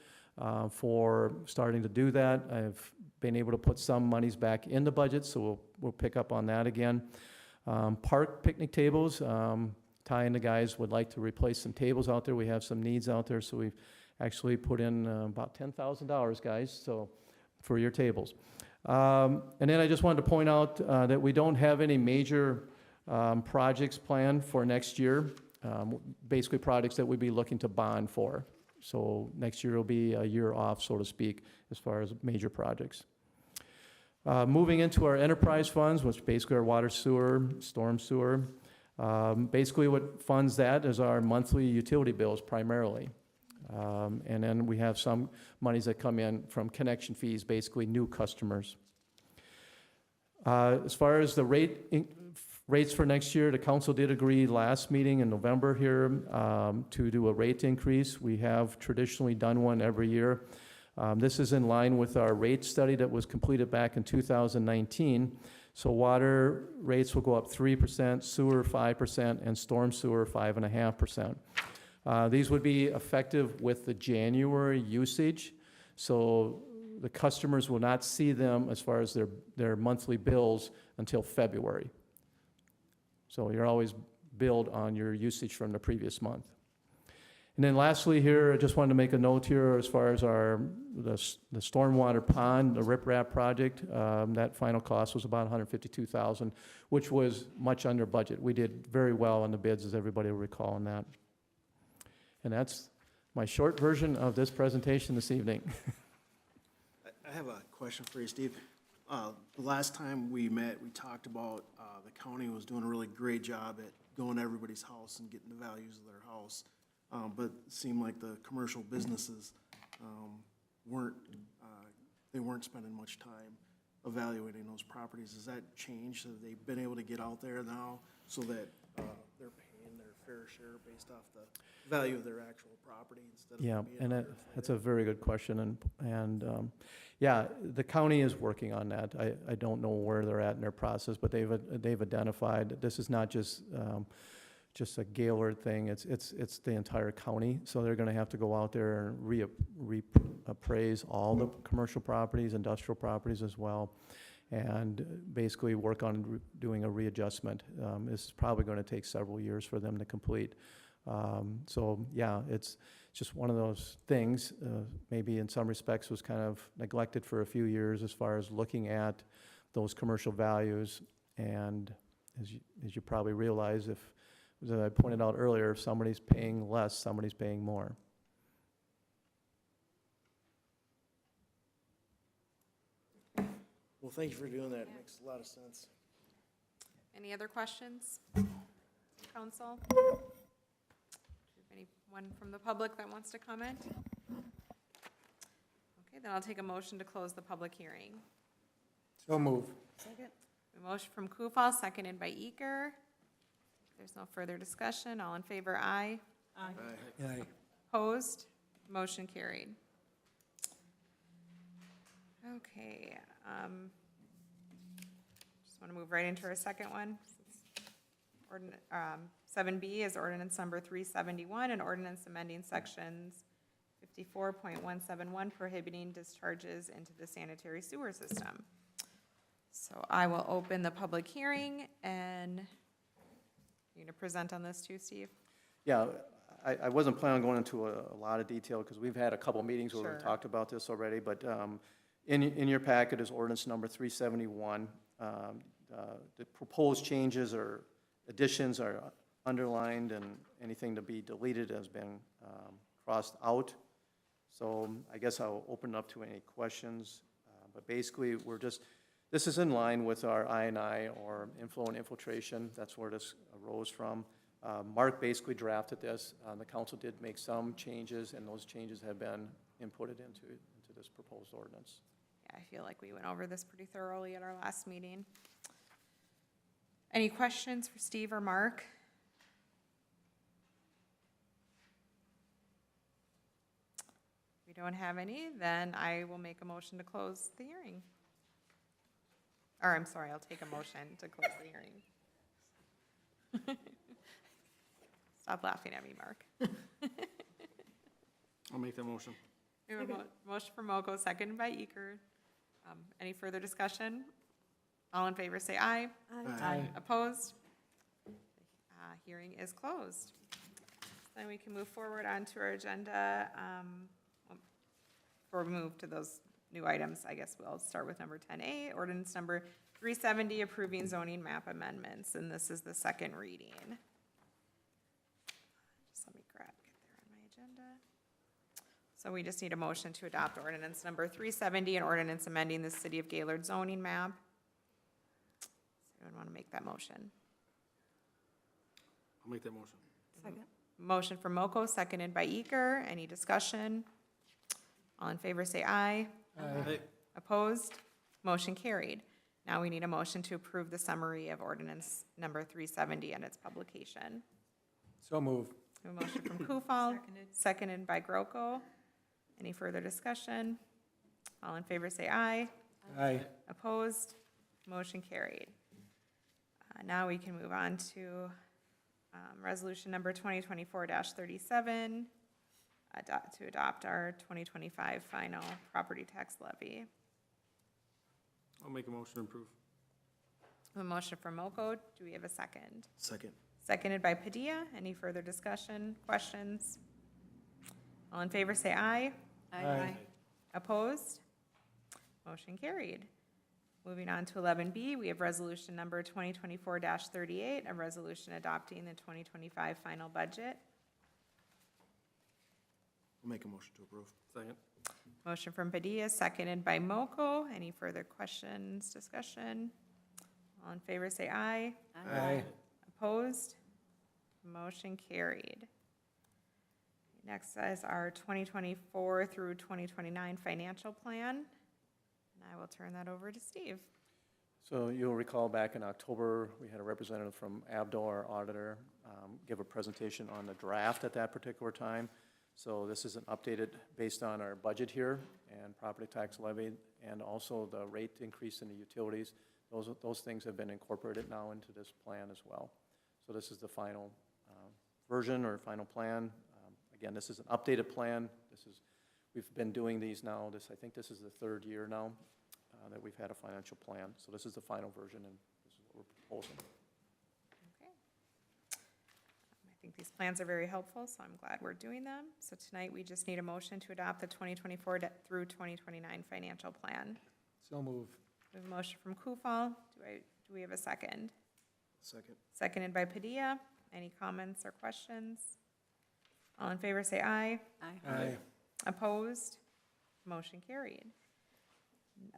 for starting to do that. I've been able to put some monies back in the budget, so we'll pick up on that again. Park picnic tables, Ty and the guys would like to replace some tables out there. We have some needs out there, so we've actually put in about $10,000, guys, so for your tables. And then I just wanted to point out that we don't have any major projects planned for next year, basically projects that we'd be looking to bond for. So next year will be a year off, so to speak, as far as major projects. Moving into our enterprise funds, which basically are water sewer, storm sewer. Basically what funds that is our monthly utility bills primarily. And then we have some monies that come in from connection fees, basically new customers. As far as the rates for next year, the council did agree last meeting in November here to do a rate increase. We have traditionally done one every year. This is in line with our rate study that was completed back in 2019. So water rates will go up 3%, sewer 5%, and storm sewer 5.5%. These would be effective with the January usage, so the customers will not see them as far as their monthly bills until February. So you're always billed on your usage from the previous month. And then lastly here, I just wanted to make a note here as far as the stormwater pond, the riprap project. That final cost was about $152,000, which was much under budget. We did very well on the bids, as everybody will recall on that. And that's my short version of this presentation this evening. I have a question for you, Steve. The last time we met, we talked about the county was doing a really great job at going to everybody's house and getting the values of their house. But it seemed like the commercial businesses weren't spending much time evaluating those properties. Has that changed? Have they been able to get out there now so that they're paying their fair share based off the value of their actual property instead of Yeah, being and that's a very good question, and yeah, the county is working on that. I don't know where they're at in their process, but they've identified that this is not just a Gaylord thing, it's the entire county, so they're gonna have to go out there and reappraise all the commercial properties, industrial properties as well, and basically work on doing a readjustment. This is probably gonna take several years for them to complete. So yeah, it's just one of those things, maybe in some respects was kind of neglected for a few years as far as looking at those commercial values, and as you probably realize, as I pointed out earlier, if somebody's paying less, somebody's paying more. Well, thank you for doing that. It makes a lot of sense. Any other questions? Council? Anyone from the public that wants to comment? Okay, then I'll take a motion to close the public hearing. So move. Second. A motion from Kufal, seconded by Eker. If there's no further discussion, all in favor, aye. Aye. Opposed? Motion carried. Okay, just want to move right into our second one. 7B is ordinance number 371, an ordinance amending sections 54.171 prohibiting discharges into the sanitary sewer system. So I will open the public hearing, and you're going to present on this too, Steve? Yeah, I wasn't planning on going into a lot of detail because we've had a couple meetings where Sure. we've talked about this already, but in your packet is ordinance number 371. The proposed changes or additions are underlined, and anything to be deleted has been crossed out. So I guess I'll open up to any questions, but basically we're just This is in line with our I&I, or inflow and infiltration. That's where this arose from. Mark basically drafted this. The council did make some changes, and those changes have been inputted into this proposed ordinance. Yeah, I feel like we went over this pretty thoroughly at our last meeting. Any questions for Steve or Mark? If we don't have any, then I will make a motion to close the hearing. Or, I'm sorry, I'll take a motion to close the hearing. Stop laughing at me, Mark. I'll make that motion. We have a motion from Moco, seconded by Eker. Any further discussion? All in favor, say aye. Aye. Opposed? Hearing is closed. Then we can move forward onto our agenda. Before we move to those new items, I guess we'll start with number 10A, ordinance number 370, approving zoning map amendments, and this is the second reading. Just let me get there on my agenda. So we just need a motion to adopt ordinance number 370, an ordinance amending the City of Gaylord zoning map. Does anyone want to make that motion? I'll make that motion. Second. Motion from Moco, seconded by Eker. Any discussion? All in favor, say aye. Aye. Opposed? Motion carried. Now we need a motion to approve the summary of ordinance number 370 and its publication. So moved. A motion from Kufal, seconded by Groko. Any further discussion? All in favor, say aye. Aye. Opposed? Motion carried. Now we can move on to resolution number 2024-37, to adopt our 2025 final property tax levy. I'll make a motion to approve. A motion from Moco. Do we have a second? Second. Seconded by Padilla. Any further discussion, questions? All in favor, say aye. Aye. Opposed? Motion carried. Moving on to 11B, we have resolution number 2024-38, a resolution adopting the 2025 final budget. I'll make a motion to approve. Second. Motion from Padilla, seconded by Moco. Any further questions, discussion? All in favor, say aye. Aye. Opposed? Motion carried. Next is our 2024 through 2029 financial plan. And I will turn that over to Steve. So you'll recall back in October, we had a representative from Abdo, our auditor, give a presentation on the draft at that particular time. So this is an updated based on our budget here and property tax levy, and also the rate increase in the utilities. Those things have been incorporated now into this plan as well. So this is the final version or final plan. Again, this is an updated plan. We've been doing these now. I think this is the third year now that we've had a financial plan. So this is the final version, and this is what we're proposing. Okay. I think these plans are very helpful, so I'm glad we're doing them. So tonight, we just need a motion to adopt the 2024 through 2029 financial plan. So moved. We have a motion from Kufal. Do we have a second? Second. Seconded by Padilla. Any comments or questions? All in favor, say aye. Aye. Opposed? Motion carried.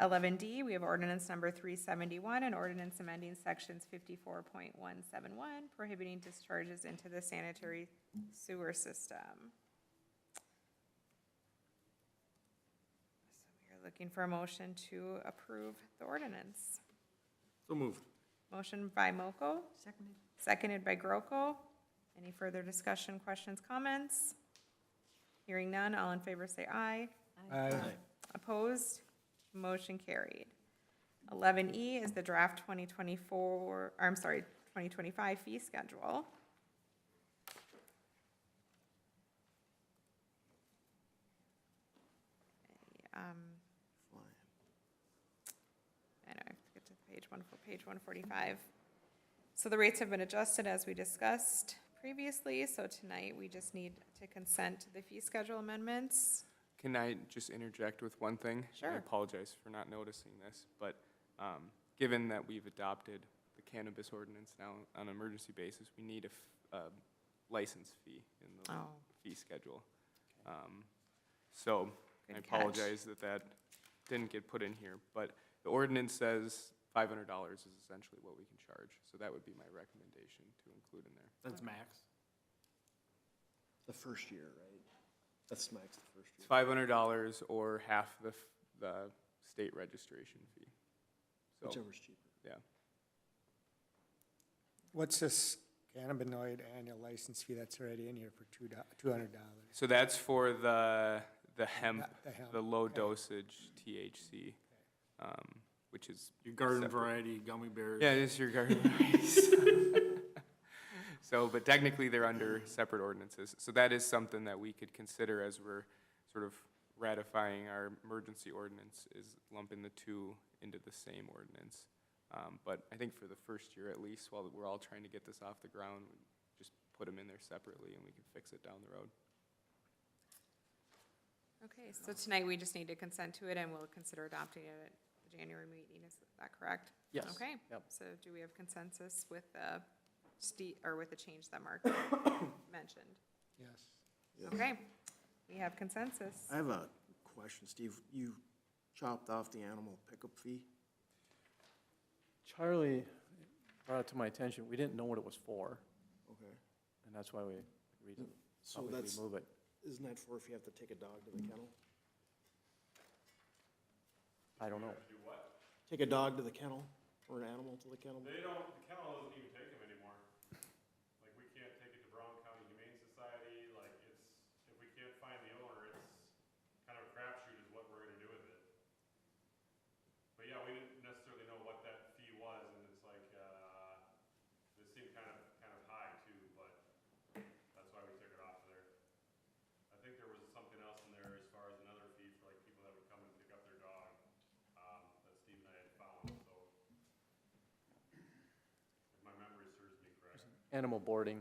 11D, we have ordinance number 371, an ordinance amending sections 54.171, prohibiting discharges into the sanitary sewer system. So we are looking for a motion to approve the ordinance. So moved. Motion by Moco. Seconded by Groko. Any further discussion, questions, comments? Hearing none, all in favor say aye. Aye. Opposed? Motion carried. 11E is the draft 2025 fee schedule. I know, I have to get to page 145. So the rates have been adjusted as we discussed previously, so tonight we just need to consent to the fee schedule amendments. Can I just interject with one thing? Sure. I apologize for not noticing this, but given that we've adopted the cannabis ordinance now on an emergency basis, we need a license fee in the Oh. fee schedule. So Good I catch. apologize that didn't get put in here, but the ordinance says $500 is essentially what we can charge. So that would be my recommendation to include in there. That's max. The first year, right? That's max the first It's year. $500 or half the state registration fee. So, Whichever's cheaper. yeah. What's this cannabinoid annual license fee that's already in here for $200? So that's for the hemp, The hemp, the low okay. dosage THC, which is Your garden separate. variety gummy bears. Yeah, it is your garden varieties. So, but technically they're under separate ordinances. So that is something that we could consider as we're sort of ratifying our emergency ordinance, is lumping the two into the same ordinance. But I think for the first year at least, while we're all trying to get this off the ground, we just put them in there separately and we can fix it down the road. Okay, so tonight we just need to consent to it and we'll consider adopting it at the January meeting, is that correct? Yes. Okay, Yep. so do we have consensus with the or with the change that Mark mentioned? Yes. Okay, we have consensus. I have a question, Steve. You chopped off the animal pickup fee? Charlie brought it to my attention, we didn't know what it was for, Okay. and that's why we agreed to So probably that's, remove it. isn't that for if you have to take a dog to the kennel? I don't know. Take a dog to the kennel or an animal to the kennel? The kennel doesn't even take them anymore. Like, we can't take it to Brown County Humane Society, like, if we can't find the owner, it's kind of a crapshoot is what we're gonna do with it. But yeah, we didn't necessarily know what that fee was, and it's like, it seemed kind of high too, but that's why we took it off of there. I think there was something else in there as far as another fee for like people that would come and pick up their dog, that Steve and I had found, so. If my memory serves me correct. Animal boarding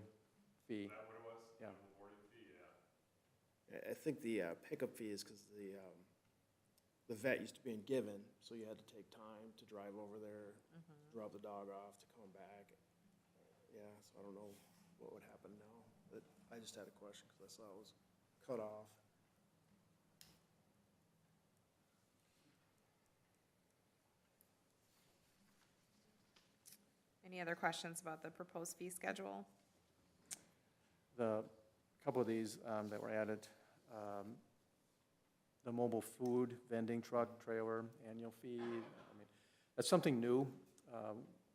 fee, Is that what it was? Yeah. Animal boarding fee, yeah. I think the pickup fee is because the vet used to be in Given, so you had to take time to drive over there, drop the dog off, to come back. Yeah, so I don't know what would happen now, but I just had a question because I saw it was cut off. Any other questions about the proposed fee schedule? the couple of these that were added, the mobile food vending truck trailer annual fee, I mean, that's something new.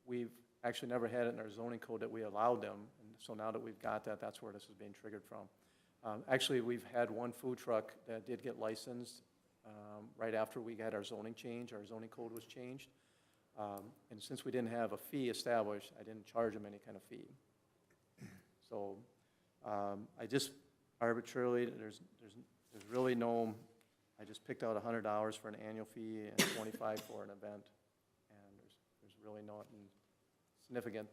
We've actually never had it in our zoning code that we allowed them, and so now that we've got that, that's where this is being triggered from. Actually, we've had one food truck that did get licensed right after we got our zoning change, our zoning code was changed. And since we didn't have a fee established, I didn't charge them any kind of fee. So I just arbitrarily, there's really no, I just picked out $100 for an annual fee and $25 for an event. And there's really nothing significant.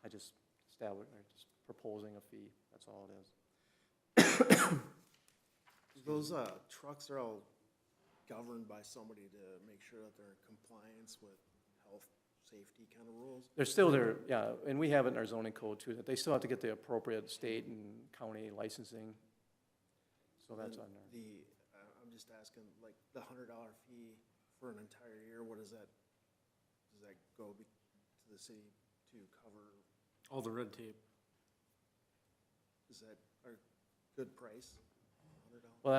I just established, or just proposing a fee, that's all it is. Those trucks are all governed by somebody to make sure that they're in compliance with health, safety kind of rules? They're still there, yeah, and we have it in our zoning code too, that they still have to get the appropriate state and county licensing. So that's on there. I'm just asking, like, the $100 fee for an entire year, what does that go to the city to cover? All the red tape. Is that a good price, $100? Well,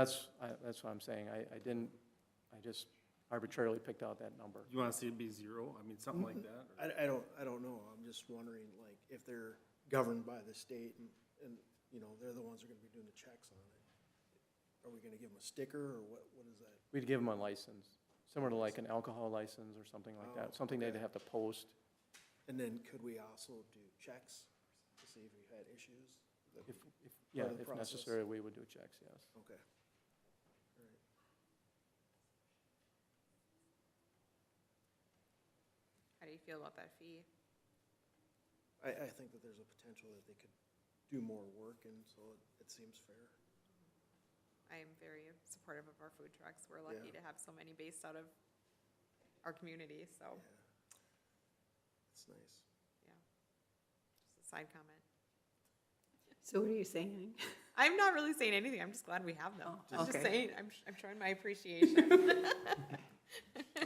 that's what I'm saying. I just arbitrarily picked out that number. You wanna see it be zero? I mean, something like that? or- I don't know, I'm just wondering, like, if they're governed by the state and, you know, they're the ones who are gonna be doing the checks on it. Are we gonna give them a sticker, or what is that? We'd give them a license, similar to like an alcohol license or something like Oh, that, something they'd okay. have to post. And then could we also do checks to see if we've had issues? Yeah, Part of the if process. necessary, we would do checks, yes. Okay. All right. How do you feel about that fee? I think that there's a potential that they could do more work, and so it seems fair. I am very supportive of our food trucks. We're lucky Yeah. to have so many based out of our community, so, Yeah. It's nice. yeah. Just a side comment. So what are you saying? I'm not really saying anything, I'm just glad we have them. Oh, I'm just okay. saying, I'm showing my appreciation.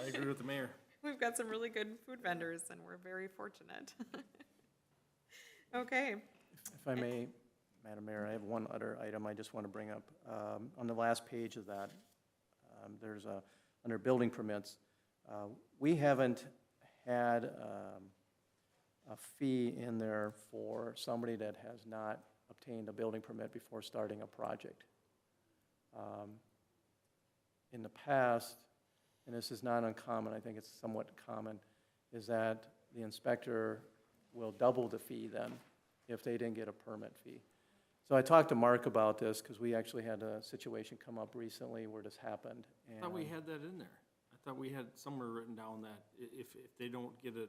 I agree with the mayor. We've got some really good food vendors, and we're very fortunate. Okay, If I may, Madam Mayor, I have one other item I just want to bring up. On the last page of that, there's a, under building permits, we haven't had a fee in there for somebody that has not obtained a building permit before starting a project. In the past, and this is not uncommon, I think it's somewhat common, is that the inspector will double the fee then if they didn't get a permit fee. So I talked to Mark about this because we actually had a situation come up recently where this happened. I thought we and- had that in there. I thought we had somewhere written down that if they don't get it,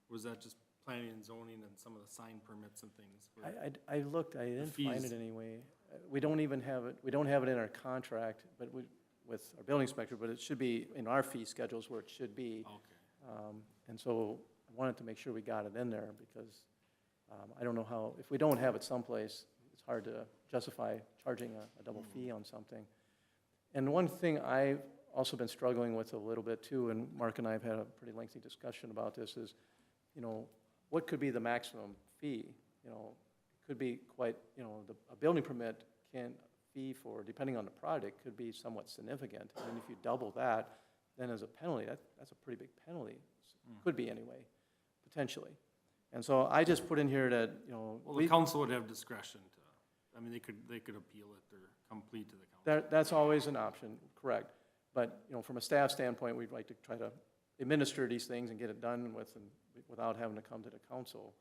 was that just planning and zoning and some of the sign permits and things? where- I looked, I didn't find fees. it anyway. We don't even have it, we don't have it in our contract, but with our building inspector, but it should be in our fee schedules where it should be. Okay. And so I wanted to make sure we got it in there because I don't know how, if we don't have it someplace, it's hard to justify charging a double fee on something. And one thing I've also been struggling with a little bit too, and Mark and I have had a pretty lengthy discussion about this, is, you know, what could be the maximum fee? You know, it could be quite, you know, a building permit can fee for, depending on the project, could be somewhat significant. And if you double that, then as a penalty, that's a pretty big penalty. Could be anyway, potentially. And so I just put in here that, you know. Well, the council would have discretion to, I mean, they could appeal it or come plead to the council. That's always an option, correct. But, you know, from a staff standpoint, we'd like to try to administer these things and get it done with, and without having to come to the council.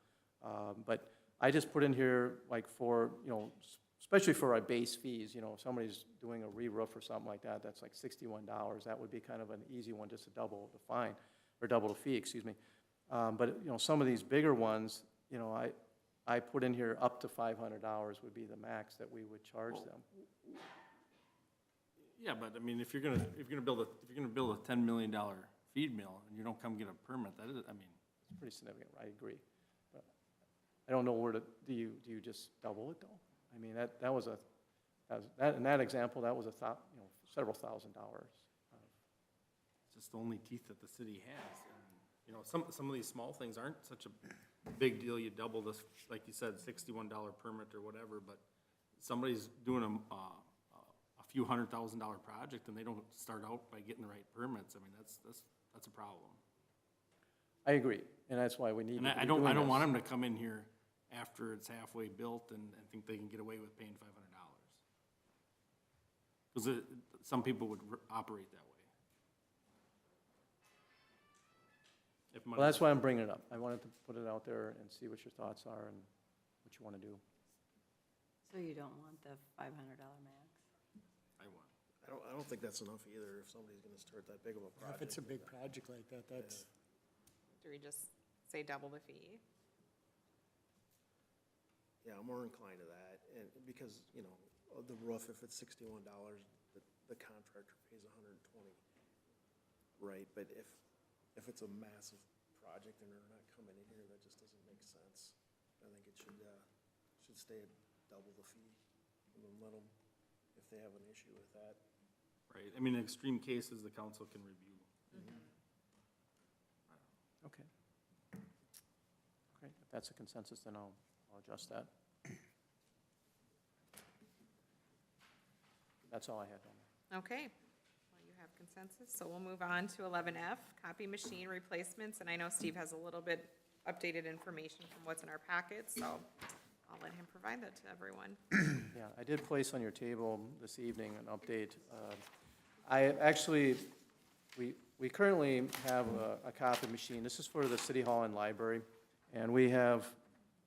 But I just put in here, like, for, you know, especially for our base fees, you know, if somebody's doing a re-roof or something like that, that's like $61. That would be kind of an easy one, just to double the fine, or double the fee, excuse me. But, you know, some of these bigger ones, you know, I put in here up to $500 would be the max that we would charge them. Yeah, but I mean, if you're gonna build a $10 million feed mill and you don't come get a permit, that is, I mean. It's pretty significant, I agree. But I don't know where to, do you just double it though? I mean, in that example, that was several $1,000s. It's just the only teeth that the city has. And, you know, some of these small things aren't such a big deal. You double this, like you said, $61 permit or whatever, but somebody's doing a few $100,000 project and they don't start out by getting the right permits. I mean, that's a problem. I agragree, and that's why we need to And be I don't doing want this. them to come in here after it's halfway built and think they can get away with paying $500. Because some people would operate that way. Well, that's why I'm bringing it up. I wanted to put it out there and see what your thoughts are and what you want to do. So you don't want the $500 max? I don't think that's enough either, if somebody's gonna start that big of a project. If it's a big project like that, that's, do we just say double the fee? Yeah, I'm more inclined to that, and because, you know, the roof, if it's $61, the contractor pays $120. Right, but if it's a massive project and they're not coming in here, that just doesn't make sense. I think it should stay at double the fee, and then let them, if they have an issue with that. Right, I mean, in extreme cases, the council can review. Okay. Great, if that's a consensus, then I'll adjust that. That's all I had on Okay, well, you have consensus, so we'll move on to 11F, copy machine replacements, and I know Steve has a little bit updated information from what's in our packet, so I'll let him provide that to everyone. Yeah, I did place on your table this evening an update. We currently have a copy machine. This is for the City Hall and Library. And we have,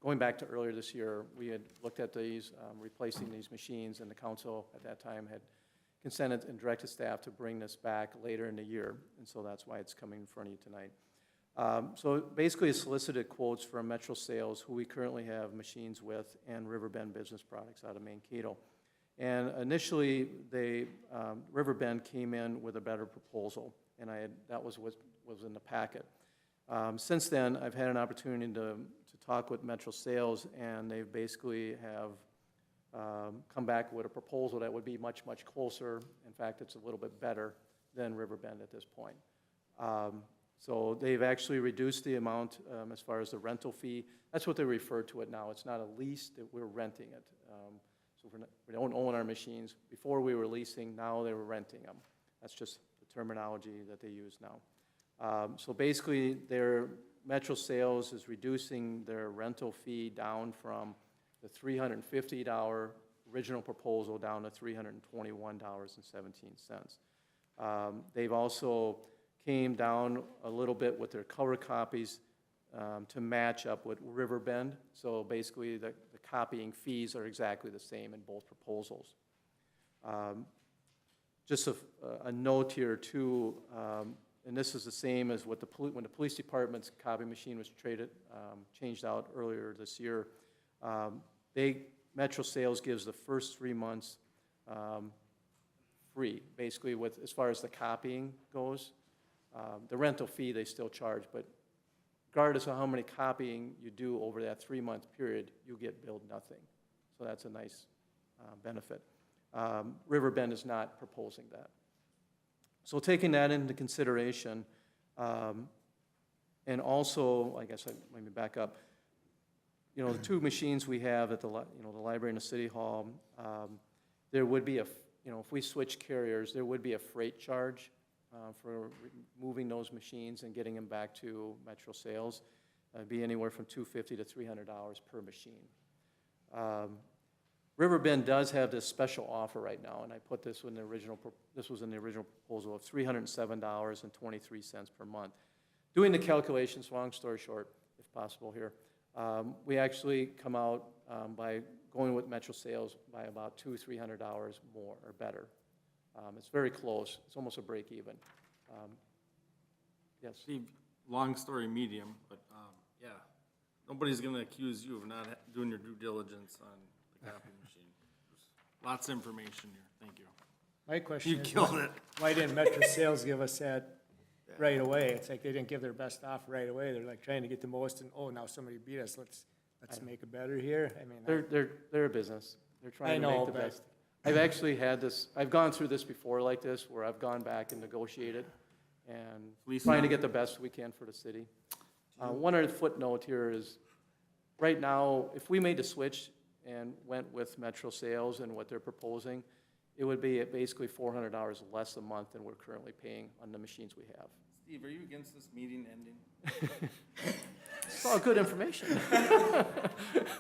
going back to earlier this year, we had looked at these, replacing these machines, and the council at that time had consented and directed staff to bring this back later in the year. And so that's why it's coming in front of you tonight. So basically, solicited quotes from Metro Sales, who we currently have machines with, and Riverbend Business Products out of Mankato. And initially, Riverbend came in with a better proposal, and that was what was in the packet. Since then, I've had an opportunity to talk with Metro Sales, and they basically have come back with a proposal that would be much, much closer. In fact, it's a little bit better than Riverbend at this point. So they've actually reduced the amount as far as the rental fee. That's what they refer to it now. It's not a lease, that we're renting it. So we don't own our machines. Before we were leasing, now they were renting them. That's just the terminology that they use now. So basically, their Metro Sales is reducing their rental fee down from the $350 original proposal down to $321.17. They've also came down a little bit with their color copies to match up with Riverbend. So basically, the copying fees are exactly the same in both proposals. Just a note here too, and this is the same as what when the police department's copy machine was changed out earlier this year. Metro Sales gives the first 3 months free, basically as far as the copying goes. The rental fee they still charge, but regardless of how many copying you do over that 3-month period, you get billed nothing. So that's a nice benefit. Riverbend is not proposing that. So taking that into consideration, and also, I guess let me back up. You know, the 2 machines we have at the library and the city hall, there would be if we switch carriers, there would be a freight charge for moving those machines and getting them back to Metro Sales. It'd be anywhere from $250 to $300 per machine. Riverbend does have this special offer right now, and I put this in the original. This was in the original proposal of $307.23 per month. Doing the calculations, long story short, if possible here, we actually come out by going with Metro Sales by about $200-300 more or better. It's very close. It's almost a break even. Yes. Steve, long story medium, but, yeah, nobody's gonna accuse you of not doing your due diligence on the copy machine. There's lots of information here, thank you. My question You is, killed it. why didn't Metro Sales give us that right away? It's like they didn't give their best offer right away. They're like trying to get the most, and now somebody beat us. Let's make it better here. I mean, They're a business. They're trying to I make know, the but- best. I've actually had this, I've gone through this before like this, where I've gone back and negotiated and Lisa? trying to get the best we can for the city. One other footnote here is, right now, if we made the switch and went with Metro Sales and what they're proposing, it would be at basically $400 less a month than we're currently paying on the machines we have. Steve, are you against this meeting ending? It's all good information.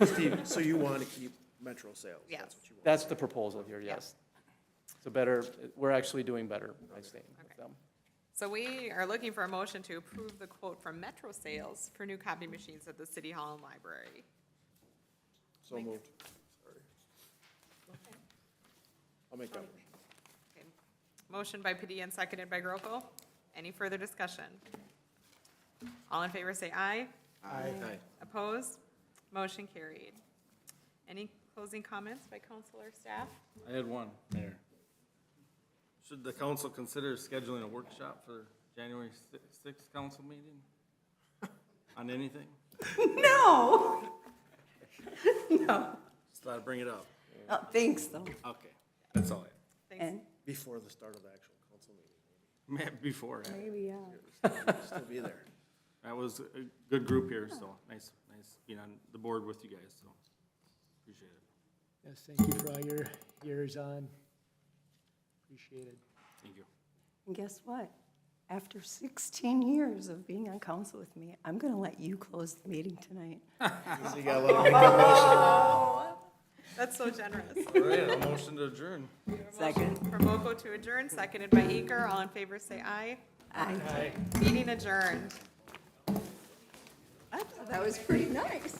Steve, so you want to keep Metro Sales? Yes. That's what you want. That's the proposal here, yes. It's a better, we're actually doing better by staying with them. So we are looking for a motion to approve the quote from Metro Sales for new copy machines at the City Hall and Library. So moved. Sorry. I'll make that motion. Okay. Motion by Padilla and seconded by Groko. Any further discussion? All in favor say aye. Aye. Opposed? Motion carried. Any closing comments by council or staff? I had one, Mayor. Should the council consider scheduling a workshop for January 6th council meeting? On anything? No. No. Just thought I'd bring it up. Oh, thanks, though. Okay, that's all I Thanks. And Before the start of the actual council meeting, had. Before, maybe, yeah. maybe. Still be there. that was a good group here, so nice being on the board with you guys, so appreciate it. yes, thank you for all your years on. Appreciate it. Thank you. And guess what? After 16 years of being on council with me, I'm going to let you close the meeting tonight. So you gotta let them make a motion. That's so generous. All right, a motion to adjourn. Second. From Moko to adjourn, seconded by Eker. All in favor say aye. Aye. Meeting adjourned. I thought that was pretty nice.